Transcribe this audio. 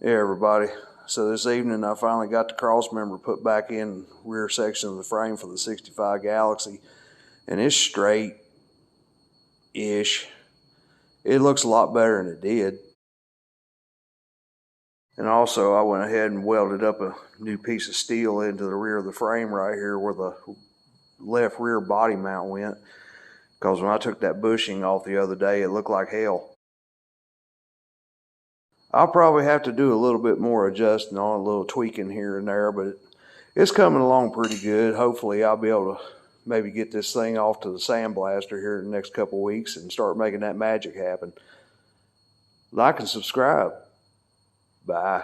Hey everybody, so this evening I finally got the Crossmember put back in rear section of the frame for the 65 Galaxie, and it's straight-ish. It looks a lot better than it did. And also I went ahead and welded up a new piece of steel into the rear of the frame right here where the left rear body mount went, because when I took that bushing off the other day it looked like hell. I'll probably have to do a little bit more adjusting on, a little tweaking here and there, but it's coming along pretty good. Hopefully I'll be able to maybe get this thing off to the sandblaster here in the next couple of weeks and start making that magic happen. Like and subscribe. Bye.